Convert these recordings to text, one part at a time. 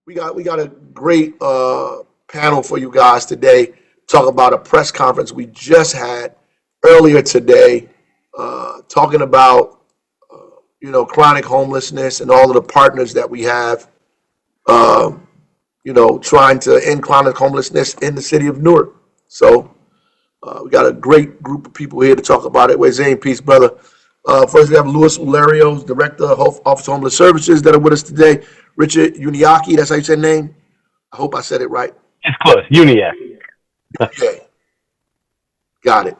We got a great panel for you guys today. Talk about a press conference we just had earlier today, talking about chronic homelessness and all of the partners that we have. Uh, trying to end chronic homelessness in the city of Newark. So we got a great group of people here to talk about it. Where's Zane? Peace, brother. First, we have Louis Ularios, Director of Office of Homeless Services, that are with us today. Richard Uniacki, that's how you say the name? I hope I said it right. It's close. Uniac. Okay, got it.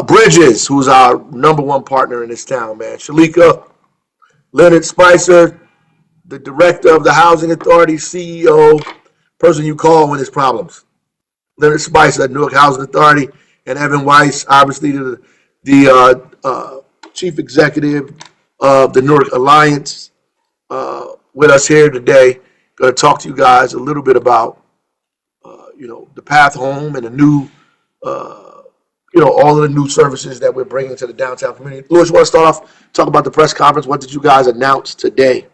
Bridges, who's our number one partner in this town, man. Shalika, Leonard Spicer, the Director of the Housing Authority, CEO, person you call when there's problems. Leonard Spicer at Newark Housing Authority, and Evan Weiss, obviously the Chief Executive of the Newark Alliance, with us here today. Going to talk to you guys a little bit about, the path home and the new, all of the new services that we're bringing to the downtown community. Louis, you want to start off, talk about the press conference? What did you guys announce today?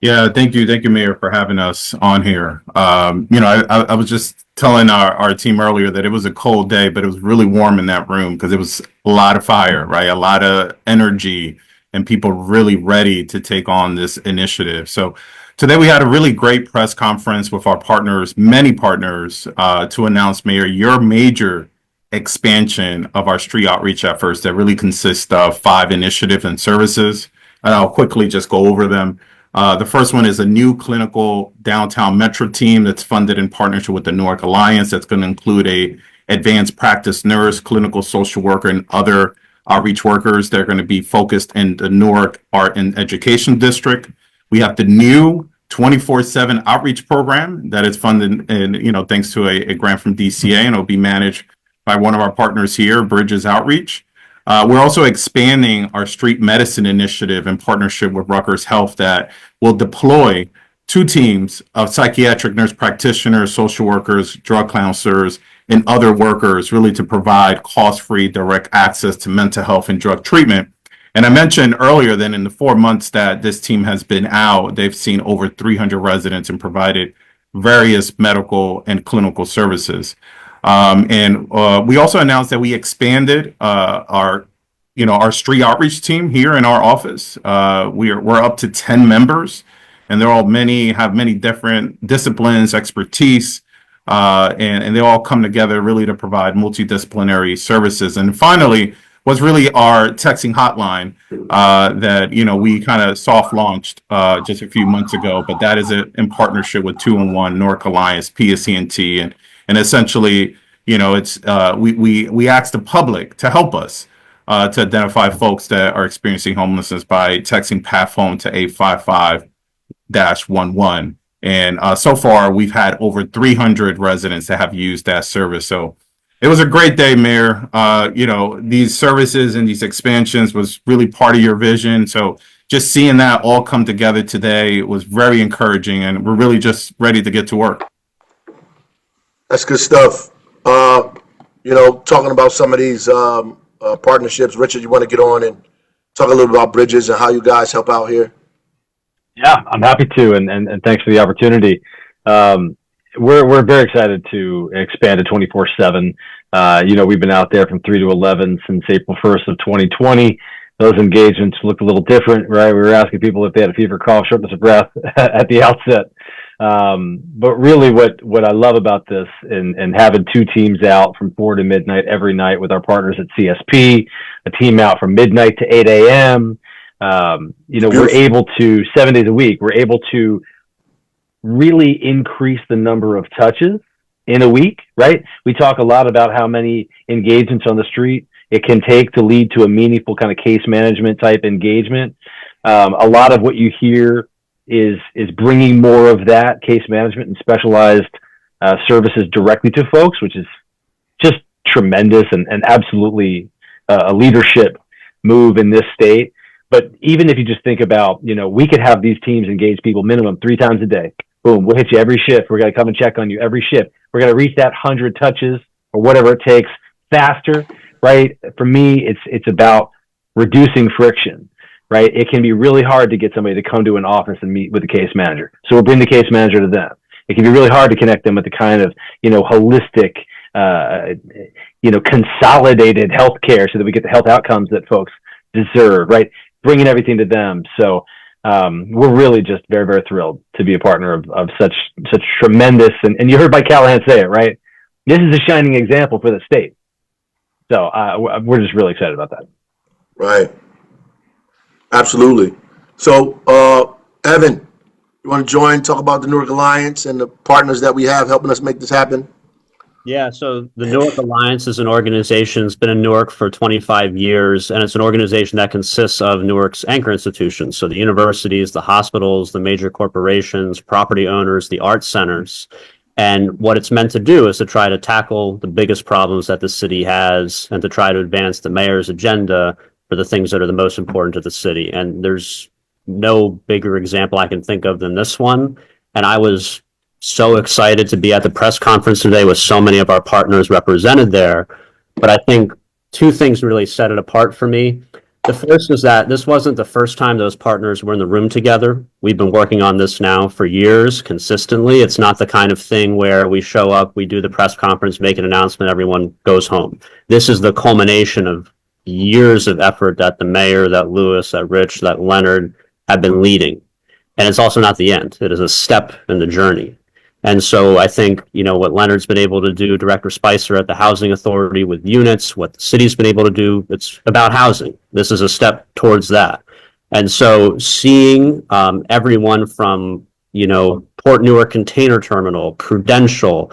Yeah, thank you, Mayor, for having us on here. I was just telling our team earlier that it was a cold day, but it was really warm in that room because it was a lot of fire, right? A lot of energy and people really ready to take on this initiative. So today we had a really great press conference with our partners, many partners, to announce, Mayor, your major expansion of our street outreach efforts that really consist of 5 initiatives and services. And I'll quickly just go over them. The first one is a new clinical downtown metro team that's funded in partnership with the Newark Alliance. That's going to include a advanced practice nurse, clinical social worker, and other outreach workers. They're going to be focused in the Newark Art and Education District. We have the new 24/7 outreach program that is funded, and thanks to a grant from DCA, and it'll be managed by one of our partners here, Bridges Outreach. We're also expanding our street medicine initiative in partnership with Rutgers Health that will deploy 2 teams of psychiatric nurse practitioners, social workers, drug counselors, and other workers really to provide cost-free direct access to mental health and drug treatment. And I mentioned earlier that in the 4 months that this team has been out, they've seen over 300 residents and provided various medical and clinical services. We also announced that we expanded our street outreach team here in our office. We're up to 10 members, and have many different disciplines, expertise, and they all come together really to provide multidisciplinary services. And finally, was really our texting hotline that we kind of soft launched just a few months ago, but that is in partnership with 2-in-1, Newark Alliance, PSCNT, and essentially, it's we asked the public to help us to identify folks that are experiencing homelessness by texting PATHHOME to 855-11. And so far, we've had over 300 residents that have used that service. So it was a great day, Mayor. These services and these expansions was really part of your vision. So just seeing that all come together today was very encouraging, and we're really just ready to get to work. That's good stuff. Talking about some of these partnerships. Richard, you want to get on and talk a little bit about Bridges and how you guys help out here? Yeah, I'm happy to, and thanks for the opportunity. We're very excited to expand to 24/7. We've been out there from 3 to 11 since April 1st of 2020. Those engagements looked a little different, right? We were asking people if they had a fever, cough, shortness of breath at the outset. But really what I love about this and having 2 teams out from 4 to midnight every night with our partners at CSP, a team out from midnight to 8 a.m. We're able to, 7 days a week, we're able to really increase the number of touches in a week, right? We talk a lot about how many engagements on the street it can take to lead to a meaningful kind of case management type engagement. A lot of what you hear is bringing more of that case management and specialized services directly to folks, which is just tremendous and absolutely a leadership move in this state. But even if you just think about, we could have these teams engage people minimum 3 times a day. Boom, we'll hit you every shift. We're going to come and check on you every shift. We're going to reach that 100 touches or whatever it takes faster, right? For me, it's about reducing friction. right? It can be really hard to get somebody to come to an office and meet with the case manager. So we'll bring the case manager to them. It can be really hard to connect them with the kind of, holistic, consolidated healthcare so that we get the health outcomes that folks deserve, right? Bringing everything to them. So we're really just very, very thrilled to be a partner of such tremendous, and you heard Mike Callahan say it, right? This is a shining example for the state. So we're just really excited about that. Right. Absolutely. So, Evan, you want to join, talk about the Newark Alliance and the partners that we have helping us make this happen? Yeah, so the Newark Alliance is an organization that's been in Newark for 25 years, and it's an organization that consists of Newark's anchor institutions. So the universities, the hospitals, the major corporations, property owners, the arts centers. And what it's meant to do is to try to tackle the biggest problems that the city has and to try to advance the mayor's agenda for the things that are the most important to the city. And there's no bigger example I can think of than this one. And I was so excited to be at the press conference today with so many of our partners represented there. But I think two things really set it apart for me. The first is that this wasn't the first time those partners were in the room together. We've been working on this now for years consistently. It's not the kind of thing where we show up, we do the press conference, make an announcement, everyone goes home. This is the culmination of years of effort that the mayor, that Lewis, that Rich, that Leonard have been leading. And it's also not the end. It is a step in the journey. And so I think, what Leonard's been able to do, Director Spicer at the Housing Authority with units, what the city's been able to do, it's about housing. This is a step towards that. And so seeing everyone from, Port Newark Container Terminal, Prudential,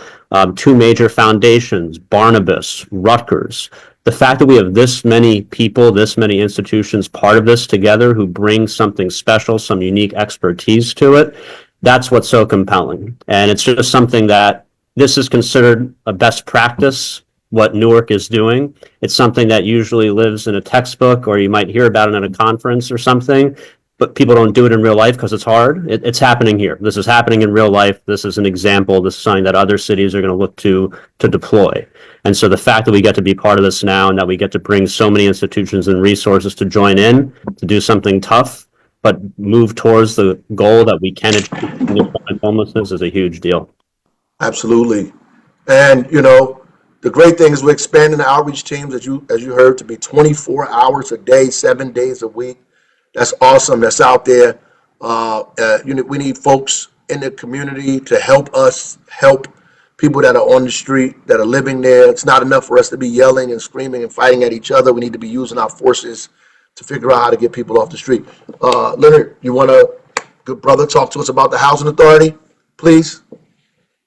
two major foundations, Barnabas, Rutgers, the fact that we have this many people, this many institutions part of this together who bring something special, some unique expertise to it, that's what's so compelling. And it's just something that this is considered a best practice, what Newark is doing. It's something that usually lives in a textbook or you might hear about it at a conference or something, but people don't do it in real life because it's hard. It's happening here. This is happening in real life. This is an example. This is something that other cities are going to look to deploy. And so the fact that we get to be part of this now and that we get to bring so many institutions and resources to join in to do something tough, but move towards the goal that we can achieve homelessness is a huge deal. Absolutely. And, the great thing is we're expanding the outreach teams, as you heard, to be 24 hours a day, 7 days a week. That's awesome. That's out there. We need folks in the community to help us help people that are on the street, that are living there. It's not enough for us to be yelling and screaming and fighting at each other. We need to be using our forces to figure out how to get people off the street. Leonard, you want to, good brother, talk to us about the Housing Authority, please?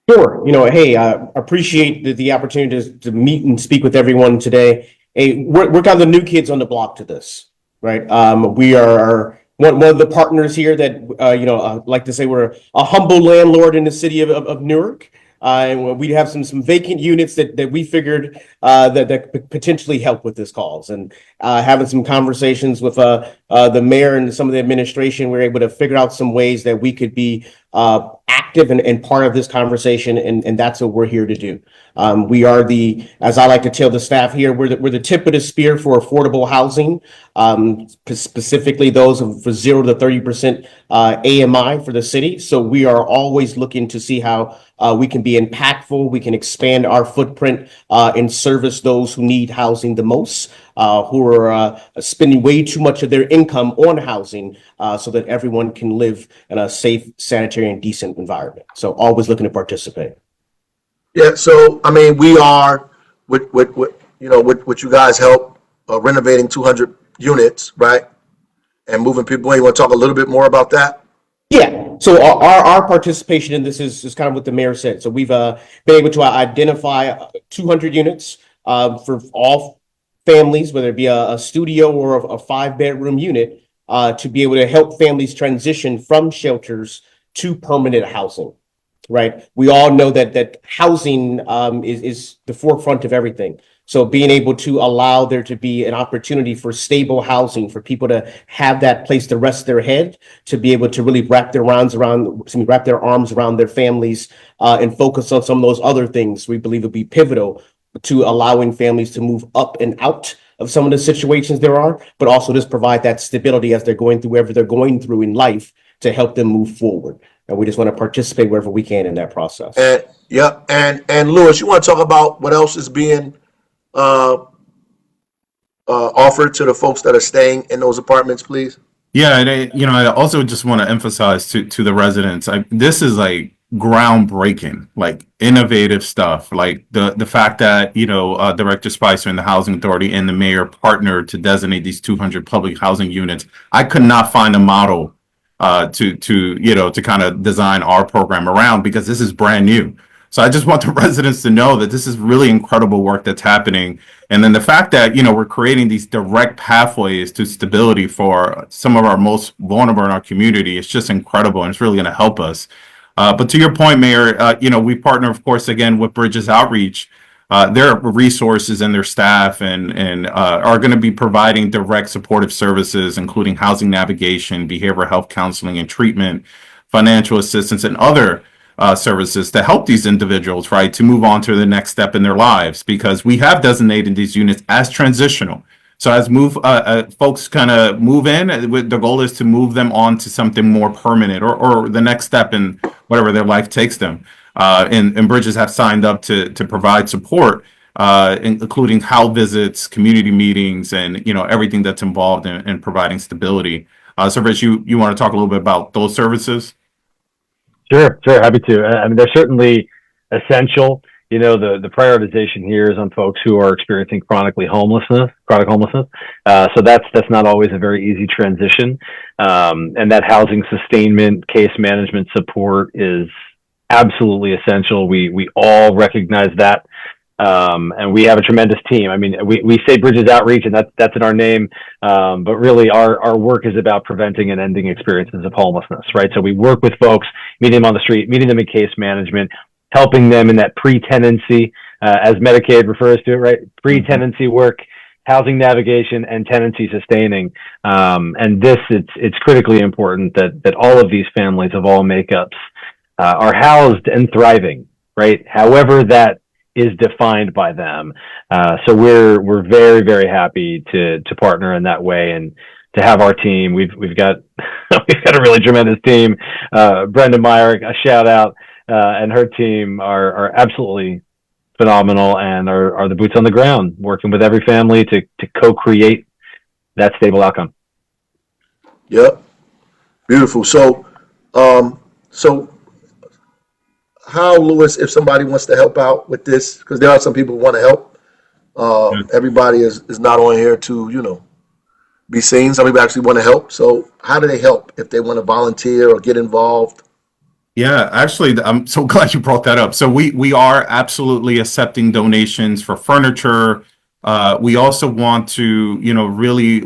Sure. Hey, I appreciate the opportunity to meet and speak with everyone today. Hey, we're kind of the new kids on the block to this, right? We are one of the partners here that, like to say we're a humble landlord in the city of Newark. And we have some vacant units that we figured that could potentially help with this cause. And having some conversations with the mayor and some of the administration, we were able to figure out some ways that we could be active and part of this conversation, and that's what we're here to do. We are as I like to tell the staff here, we're the tip of the spear for affordable housing, specifically those for 0 to 30% AMI for the city. So we are always looking to see how we can be impactful, we can expand our footprint and service those who need housing the most, who are spending way too much of their income on housing so that everyone can live in a safe, sanitary, and decent environment. So always looking to participate. Yeah, so, we are, with you guys help renovating 200 units, right? And moving people in. You want to talk a little bit more about that? Yeah, so our participation in this is kind of what the mayor said. So we've been able to identify 200 units for all families, whether it be a studio or a 5-bedroom unit, to be able to help families transition from shelters to permanent housing, right? We all know that housing is the forefront of everything. So being able to allow there to be an opportunity for stable housing, for people to have that place to rest their head, to be able to really wrap their arms around their families and focus on some of those other things we believe will be pivotal to allowing families to move up and out of some of the situations there are, but also just provide that stability as they're going through whatever they're going through in life to help them move forward. And we just want to participate wherever we can in that process. And yeah, and Lewis, you want to talk about what else is being uh, offered to the folks that are staying in those apartments, please? Yeah, and I also just want to emphasize to the residents, this is like groundbreaking, like innovative stuff. Like the fact that Director Spicer and the Housing Authority and the mayor partnered to designate these 200 public housing units. I could not find a model to kind of design our program around, because this is brand new. So I just want the residents to know that this is really incredible work that's happening. And then the fact that, we're creating these direct pathways to stability for some of our most vulnerable in our community, it's just incredible, and it's really going to help us. But to your point, Mayor, we partner, of course, again, with Bridges Outreach. Their resources and their staff and are going to be providing direct supportive services, including housing navigation, behavioral health counseling and treatment, financial assistance, and other services to help these individuals, right, to move on to the next step in their lives, because we have designated these units as transitional. So as folks kind of move in, the goal is to move them on to something more permanent or the next step in whatever their life takes them. And Bridges have signed up to provide support, including house visits, community meetings, and everything that's involved in providing stability. So Rich, you want to talk a little bit about those services? Sure, happy to. I mean, they're certainly essential. The prioritization here is on folks who are experiencing chronic homelessness. So that's not always a very easy transition. And that housing sustainment, case management support is absolutely essential. We all recognize that. And we have a tremendous team. I mean, we say Bridges Outreach, and that's in our name. But really our work is about preventing and ending experiences of homelessness, right? So we work with folks, meeting them on the street, meeting them in case management, helping them in that pre-tenancy, as Medicaid refers to it, right? Pre-tenancy work, housing navigation, and tenancy sustaining. And it's critically important that all of these families of all makeups are housed and thriving, right? However that is defined by them. So we're very, very happy to partner in that way and to have our team. We've got we've got a really tremendous team. Brenda Meyer, a shout out, and her team are absolutely phenomenal and are the boots on the ground, working with every family to co-create that stable outcome. Yep. Beautiful. So how, Lewis, if somebody wants to help out with this, because there are some people who want to help. Everybody is not on here to, be seen. Some people actually want to help. So how do they help if they want to volunteer or get involved? Yeah, actually, I'm so glad you brought that up. So we are absolutely accepting donations for furniture. We also want to, really,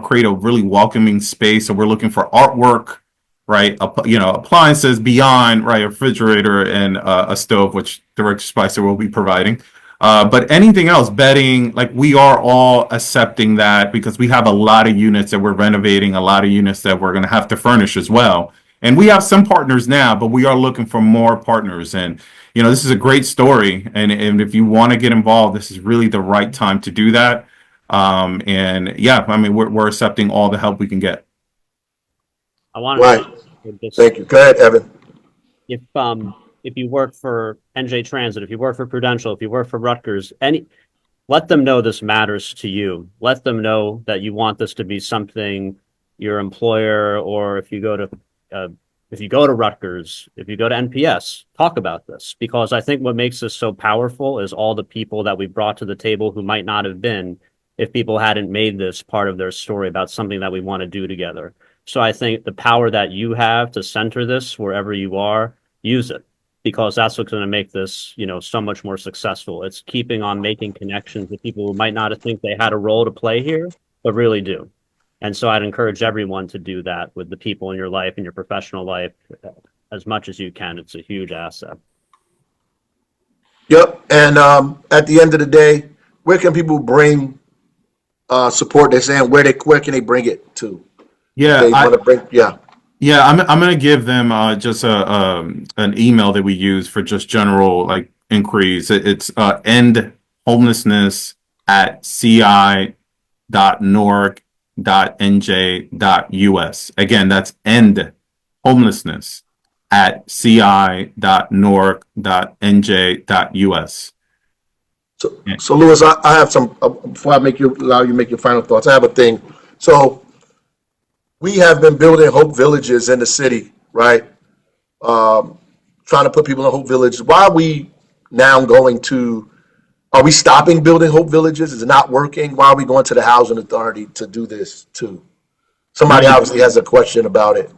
create a really welcoming space. So we're looking for artwork, right? Appliances beyond, right, a refrigerator and a stove, which Director Spicer will be providing. But anything else, bedding, like we are all accepting that, because we have a lot of units that we're renovating, a lot of units that we're going to have to furnish as well. And we have some partners now, but we are looking for more partners. And, this is a great story. And if you want to get involved, this is really the right time to do that. And yeah, I mean, we're accepting all the help we can get. I want Right. to Thank you. Go ahead, Evan. If you work for NJ Transit, if you work for Prudential, if you work for Rutgers, let them know this matters to you. Let them know that you want this to be something your employer, or if you go to Rutgers, if you go to NPS, talk about this, because I think what makes this so powerful is all the people that we brought to the table who might not have been if people hadn't made this part of their story about something that we want to do together. So I think the power that you have to center this wherever you are, use it, because that's what's going to make this, so much more successful. It's keeping on making connections with people who might not think they had a role to play here, but really do. And so I'd encourage everyone to do that with the people in your life and your professional life as much as you can. It's a huge asset. Yep. And at the end of the day, where can people bring support? They're saying where can they bring it to? Yeah, They want to bring. Yeah. Yeah, I'm gonna give them just an email that we use for just general like inquiries. It's end homelessness at ci.newark.nj.us. Again, that's end homelessness at ci.newark.nj.us. So Louis, I have some, before I allow you to make your final thoughts, I have a thing. So we have been building hope villages in the city, right? Trying to put people in hope villages. Why are we now are we stopping building hope villages? Is it not working? Why are we going to the housing authority to do this too? Somebody obviously has a question about it.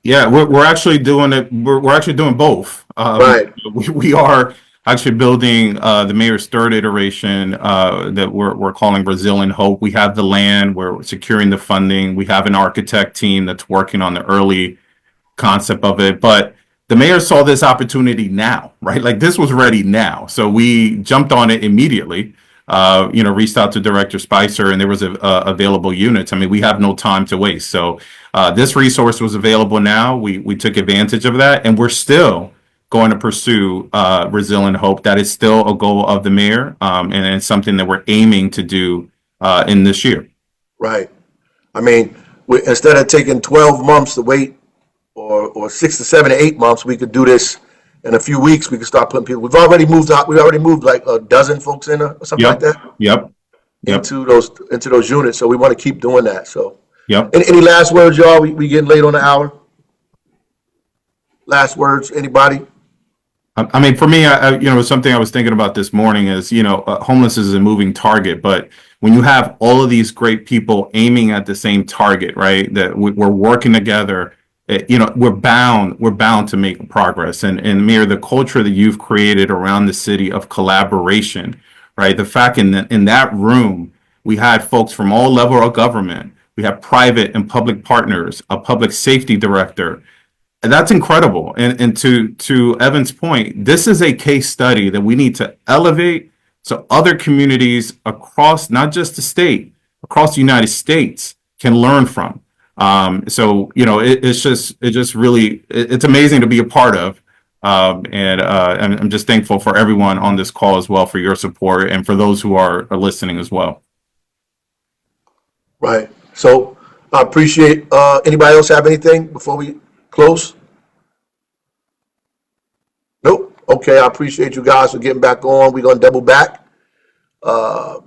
Yeah, we're actually doing it. We're actually doing both. Right. We are actually building the mayor's third iteration that we're calling Brazil in Hope. We have the land. We're securing the funding. We have an architect team that's working on the early concept of it. But the mayor saw this opportunity now, right? Like this was ready now, so we jumped on it immediately. Reached out to Director Spicer, and there was available units. I mean, we have no time to waste. So this resource was available now. We took advantage of that, and we're still going to pursue Resilient Hope. That is still a goal of the mayor, and it's something that we're aiming to do in this year. Right. I mean, instead of taking 12 months to wait, or 6 to 7 to 8 months, we could do this in a few weeks. We could start putting people. We've already moved out. We already moved like a dozen folks in or something like that. Yep. Into those units. So we want to keep doing that. So. Yep. Any last words, y'all? We getting late on the hour. Last words, anybody? I mean, for me, something I was thinking about this morning is, homelessness is a moving target, but when you have all of these great people aiming at the same target, right, that we're working together, we're bound to make progress. And Mayor, the culture that you've created around the city of collaboration, right? The fact in that room, we had folks from all level of government. We have private and public partners, a public safety director. And that's incredible. And to Evan's point, this is a case study that we need to elevate so other communities across, not just the state, across the United States can learn from. It's amazing to be a part of. I'm just thankful for everyone on this call as well for your support and for those who are listening as well. Right. So I appreciate, anybody else have anything before we close? Nope. Okay. I appreciate you guys for getting back on. We're going to double back, further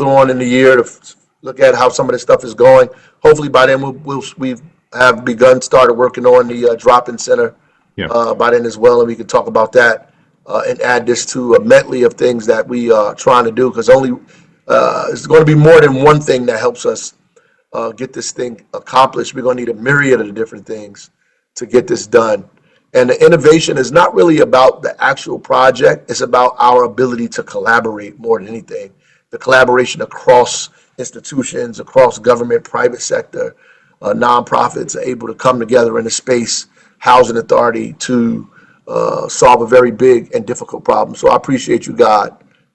on in the year to look at how some of this stuff is going. Hopefully by then we have started working on the drop-in center by then as well. And we can talk about that and add this to a medley of things that we are trying to do, because it's going to be more than one thing that helps us get this thing accomplished. We're going to need a myriad of different things to get this done. And the innovation is not really about the actual project. It's about our ability to collaborate more than anything. The collaboration across institutions, across government, private sector, nonprofits are able to come together in a space, housing authority, to solve a very big and difficult problem. So I appreciate you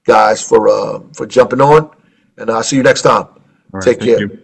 guys for jumping on, and I'll see you next time. All right, Take care. you.